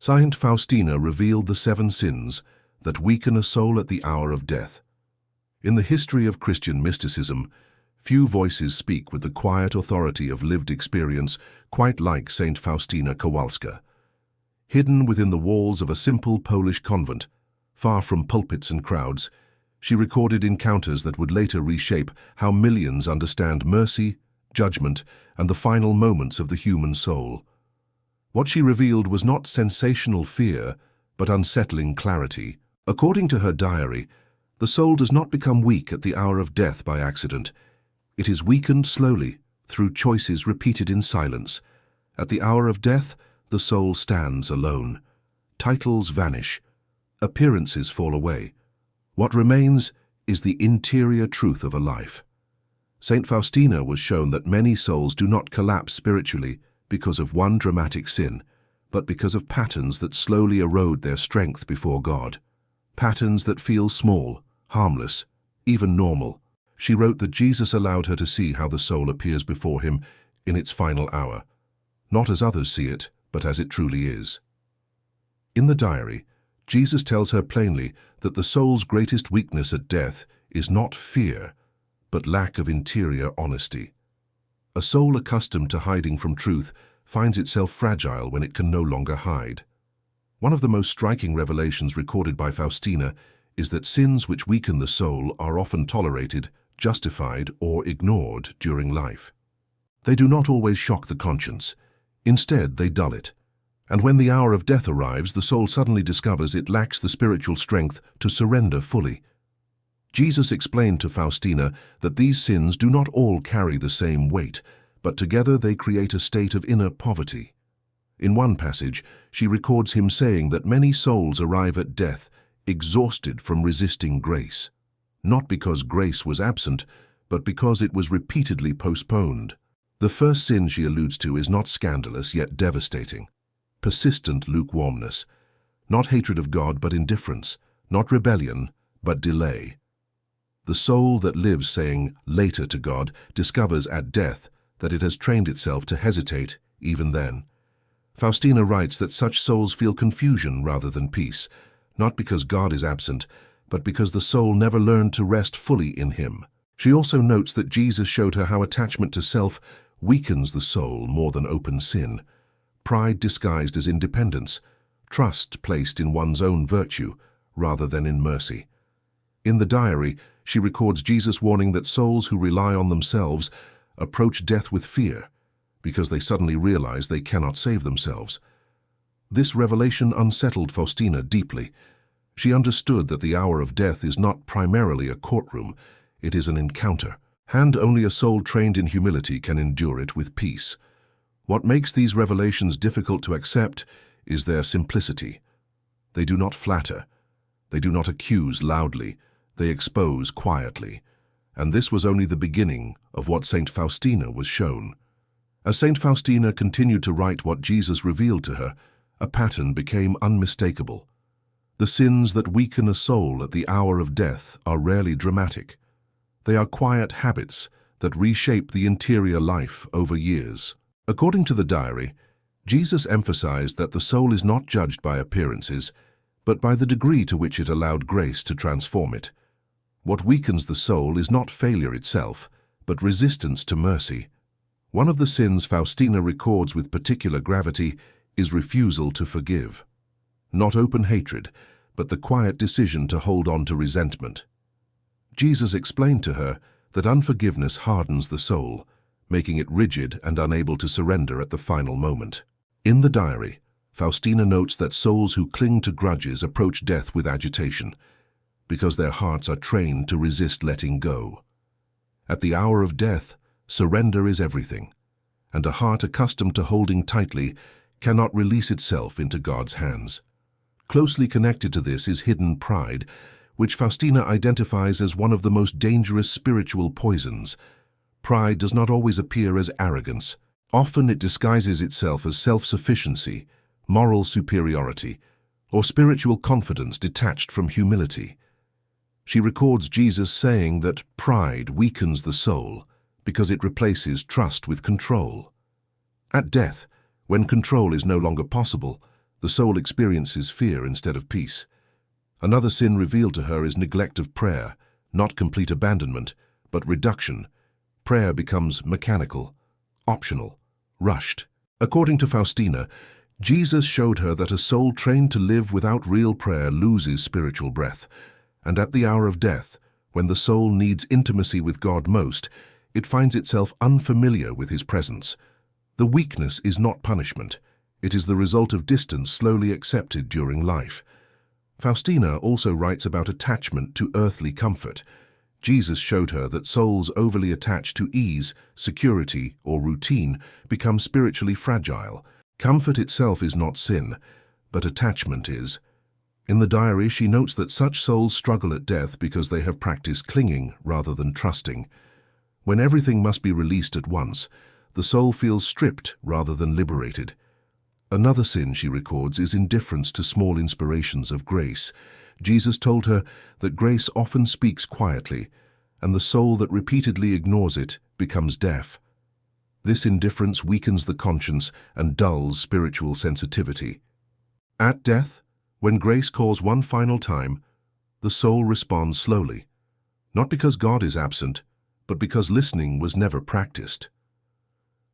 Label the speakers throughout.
Speaker 1: Saint Faustina revealed the 7 sins that weaken a soul at the hour of death. In the history of Christian mysticism, few voices speak with the quiet authority of lived experience, quite like Saint Faustina Kowalska. Hidden within the walls of a simple Polish convent, far from pulpits and crowds, she recorded encounters that would later reshape how millions understand mercy, judgment, and the final moments of the human soul. What she revealed was not sensational fear, but unsettling clarity. According to her diary, the soul does not become weak at the hour of death by accident. It is weakened slowly, through choices repeated in silence. At the hour of death, the soul stands alone. Titles vanish. Appearances fall away. What remains is the interior truth of a life. Saint Faustina was shown that many souls do not collapse spiritually because of one dramatic sin, but because of patterns that slowly erode their strength before God. Patterns that feel small, harmless, even normal. She wrote that Jesus allowed her to see how the soul appears before him in its final hour, not as others see it, but as it truly is. In the diary, Jesus tells her plainly that the soul's greatest weakness at death is not fear, but lack of interior honesty. A soul accustomed to hiding from truth finds itself fragile when it can no longer hide. One of the most striking revelations recorded by Faustina is that sins which weaken the soul are often tolerated, justified, or ignored during life. They do not always shock the conscience. Instead, they dull it. And when the hour of death arrives, the soul suddenly discovers it lacks the spiritual strength to surrender fully. Jesus explained to Faustina that these sins do not all carry the same weight, but together they create a state of inner poverty. In one passage, she records him saying that many souls arrive at death exhausted from resisting grace, not because grace was absent, but because it was repeatedly postponed. The first sin she alludes to is not scandalous yet devastating. Persistent lukewarmness, not hatred of God but indifference, not rebellion but delay. The soul that lives saying later to God discovers at death that it has trained itself to hesitate even then. Faustina writes that such souls feel confusion rather than peace, not because God is absent, but because the soul never learned to rest fully in him. She also notes that Jesus showed her how attachment to self weakens the soul more than open sin. Pride disguised as independence, trust placed in one's own virtue rather than in mercy. In the diary, she records Jesus warning that souls who rely on themselves approach death with fear because they suddenly realize they cannot save themselves. This revelation unsettled Faustina deeply. She understood that the hour of death is not primarily a courtroom, it is an encounter, and only a soul trained in humility can endure it with peace. What makes these revelations difficult to accept is their simplicity. They do not flatter. They do not accuse loudly. They expose quietly. And this was only the beginning of what Saint Faustina was shown. As Saint Faustina continued to write what Jesus revealed to her, a pattern became unmistakable. The sins that weaken a soul at the hour of death are rarely dramatic. They are quiet habits that reshape the interior life over years. According to the diary, Jesus emphasized that the soul is not judged by appearances, but by the degree to which it allowed grace to transform it. What weakens the soul is not failure itself, but resistance to mercy. One of the sins Faustina records with particular gravity is refusal to forgive. Not open hatred, but the quiet decision to hold on to resentment. Jesus explained to her that unforgiveness hardens the soul, making it rigid and unable to surrender at the final moment. In the diary, Faustina notes that souls who cling to grudges approach death with agitation, because their hearts are trained to resist letting go. At the hour of death, surrender is everything, and a heart accustomed to holding tightly cannot release itself into God's hands. Closely connected to this is hidden pride, which Faustina identifies as one of the most dangerous spiritual poisons. Pride does not always appear as arrogance. Often it disguises itself as self-sufficiency, moral superiority, or spiritual confidence detached from humility. She records Jesus saying that pride weakens the soul because it replaces trust with control. At death, when control is no longer possible, The soul experiences fear instead of peace. Another sin revealed to her is neglect of prayer, not complete abandonment, but reduction. Prayer becomes mechanical, optional, rushed. According to Faustina, Jesus showed her that a soul trained to live without real prayer loses spiritual breath, and at the hour of death, when the soul needs intimacy with God most, it finds itself unfamiliar with His presence. The weakness is not punishment. It is the result of distance slowly accepted during life. Faustina also writes about attachment to earthly comfort. Jesus showed her that souls overly attached to ease, security, or routine become spiritually fragile. Comfort itself is not sin, but attachment is. In the diary, she notes that such souls struggle at death because they have practiced clinging rather than trusting. When everything must be released at once, the soul feels stripped rather than liberated. Another sin, she records, is indifference to small inspirations of grace. Jesus told her that grace often speaks quietly, and the soul that repeatedly ignores it becomes deaf. This indifference weakens the conscience and dulls spiritual sensitivity. At death, when grace calls one final time, the soul responds slowly, not because God is absent, but because listening was never practiced.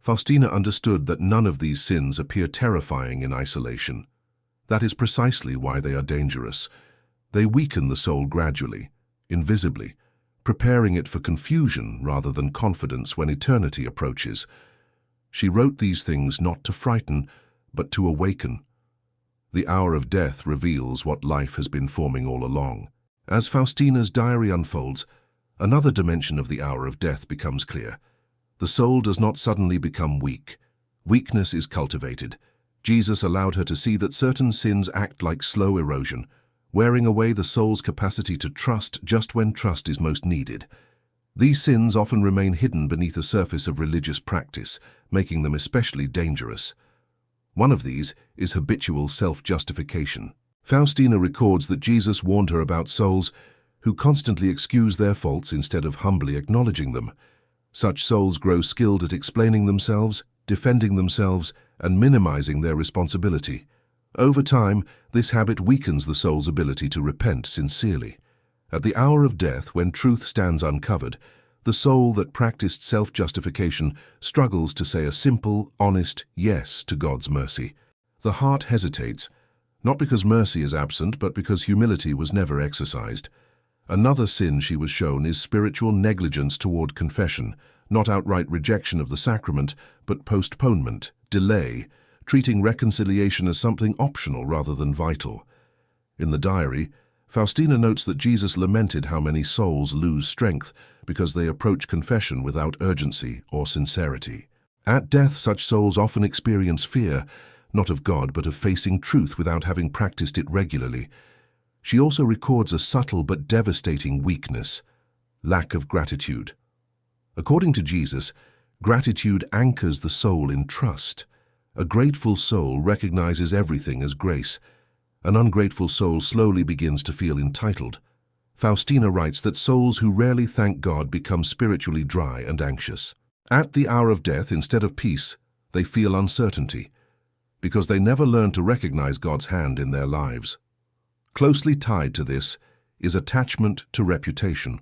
Speaker 1: Faustina understood that none of these sins appear terrifying in isolation. That is precisely why they are dangerous. They weaken the soul gradually, invisibly, preparing it for confusion rather than confidence when eternity approaches. She wrote these things not to frighten, but to awaken. The hour of death reveals what life has been forming all along. As Faustina's diary unfolds, another dimension of the hour of death becomes clear. The soul does not suddenly become weak. Weakness is cultivated. Jesus allowed her to see that certain sins act like slow erosion, wearing away the soul's capacity to trust just when trust is most needed. These sins often remain hidden beneath a surface of religious practice, making them especially dangerous. One of these is habitual self-justification. Faustina records that Jesus warned her about souls who constantly excuse their faults instead of humbly acknowledging them. Such souls grow skilled at explaining themselves, defending themselves, and minimizing their responsibility. Over time, this habit weakens the soul's ability to repent sincerely. At the hour of death, when truth stands uncovered, the soul that practiced self-justification struggles to say a simple, honest yes to God's mercy. The heart hesitates, not because mercy is absent, but because humility was never exercised. Another sin she was shown is spiritual negligence toward confession, not outright rejection of the sacrament, but postponement, delay, treating reconciliation as something optional rather than vital. In the diary, Faustina notes that Jesus lamented how many souls lose strength because they approach confession without urgency or sincerity. At death, such souls often experience fear, not of God, but of facing truth without having practiced it regularly. She also records a subtle but devastating weakness: lack of gratitude. According to Jesus, gratitude anchors the soul in trust. A grateful soul recognizes everything as grace. An ungrateful soul slowly begins to feel entitled. Faustina writes that souls who rarely thank God become spiritually dry and anxious. At the hour of death, instead of peace, they feel uncertainty, because they never learn to recognize God's hand in their lives. Closely tied to this is attachment to reputation.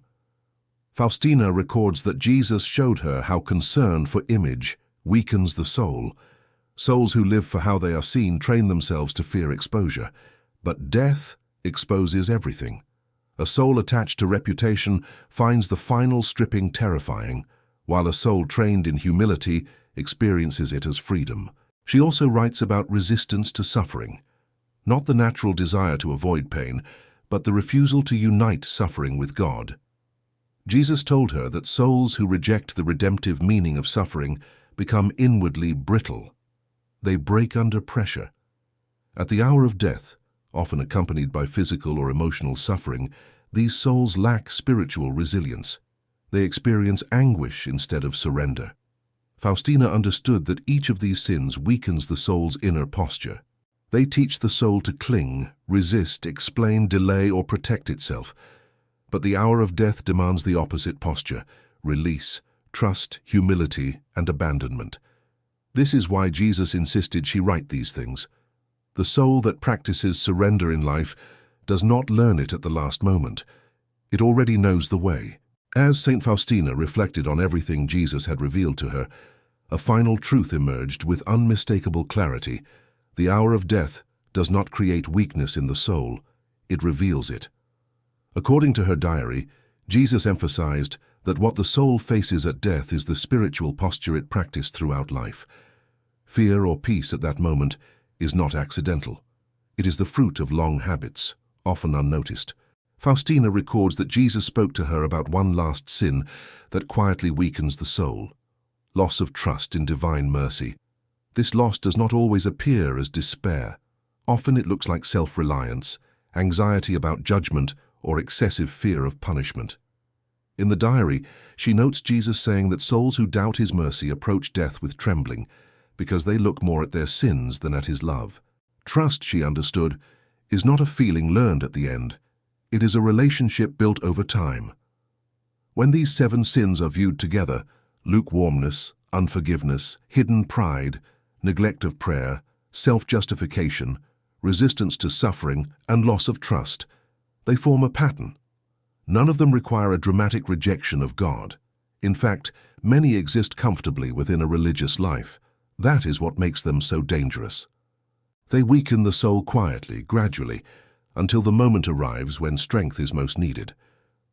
Speaker 1: Faustina records that Jesus showed her how concern for image weakens the soul. Souls who live for how they are seen train themselves to fear exposure, but death exposes everything. A soul attached to reputation finds the final stripping terrifying, while a soul trained in humility experiences it as freedom. She also writes about resistance to suffering, not the natural desire to avoid pain, but the refusal to unite suffering with God. Jesus told her that souls who reject the redemptive meaning of suffering become inwardly brittle. They break under pressure. At the hour of death, often accompanied by physical or emotional suffering, these souls lack spiritual resilience. They experience anguish instead of surrender. Faustina understood that each of these sins weakens the soul's inner posture. They teach the soul to cling, resist, explain, delay, or protect itself. But the hour of death demands the opposite posture: release, trust, humility, and abandonment. This is why Jesus insisted she write these things. The soul that practices surrender in life does not learn it at the last moment. It already knows the way. As Saint Faustina reflected on everything Jesus had revealed to her, a final truth emerged with unmistakable clarity. The hour of death does not create weakness in the soul, it reveals it. According to her diary, Jesus emphasized that what the soul faces at death is the spiritual posture it practiced throughout life. Fear or peace at that moment is not accidental. It is the fruit of long habits, often unnoticed. Faustina records that Jesus spoke to her about one last sin that quietly weakens the soul: loss of trust in divine mercy. This loss does not always appear as despair. Often it looks like self-reliance, anxiety about judgment, or excessive fear of punishment. In the diary, she notes Jesus saying that souls who doubt his mercy approach death with trembling, because they look more at their sins than at his love. Trust, she understood, is not a feeling learned at the end. It is a relationship built over time. When these 7 sins are viewed together, lukewarmness, unforgiveness, hidden pride, neglect of prayer, self-justification, resistance to suffering, and loss of trust, they form a pattern. None of them require a dramatic rejection of God. In fact, many exist comfortably within a religious life. That is what makes them so dangerous. They weaken the soul quietly, gradually, until the moment arrives when strength is most needed.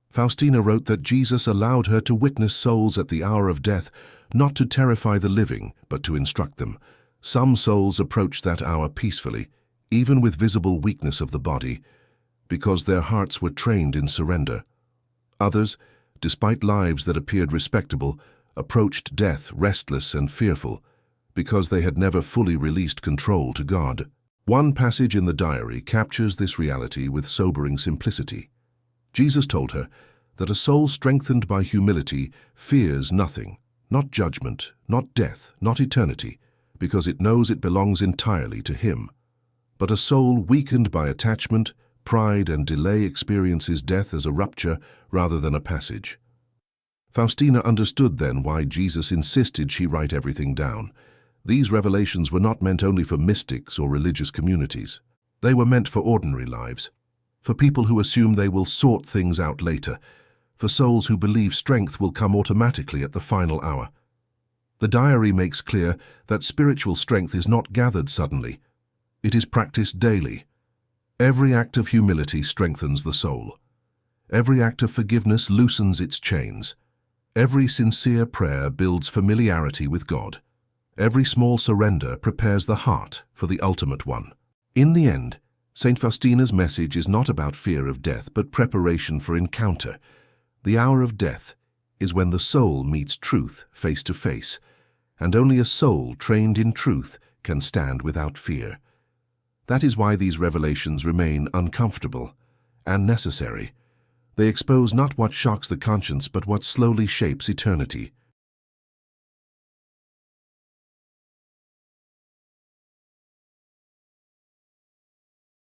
Speaker 1: Faustina wrote that Jesus allowed her to witness souls at the hour of death, not to terrify the living, but to instruct them. Some souls approached that hour peacefully, even with visible weakness of the body, because their hearts were trained in surrender. Others, despite lives that appeared respectable, approached death restless and fearful, because they had never fully released control to God. One passage in the diary captures this reality with sobering simplicity. Jesus told her that a soul strengthened by humility fears nothing, not judgment, not death, not eternity, because it knows it belongs entirely to him. But a soul weakened by attachment, pride, and delay experiences death as a rupture rather than a passage. Faustina understood then why Jesus insisted she write everything down. These revelations were not meant only for mystics or religious communities. They were meant for ordinary lives, for people who assume they will sort things out later, for souls who believe strength will come automatically at the final hour. The diary makes clear that spiritual strength is not gathered suddenly. It is practiced daily. Every act of humility strengthens the soul. Every act of forgiveness loosens its chains. Every sincere prayer builds familiarity with God. Every small surrender prepares the heart for the ultimate one. In the end, Saint Faustina's message is not about fear of death, but preparation for encounter. The hour of death is when the soul meets truth face to face, and only a soul trained in truth can stand without fear. That is why these revelations remain uncomfortable and necessary. They expose not what shocks the conscience, but what slowly shapes eternity.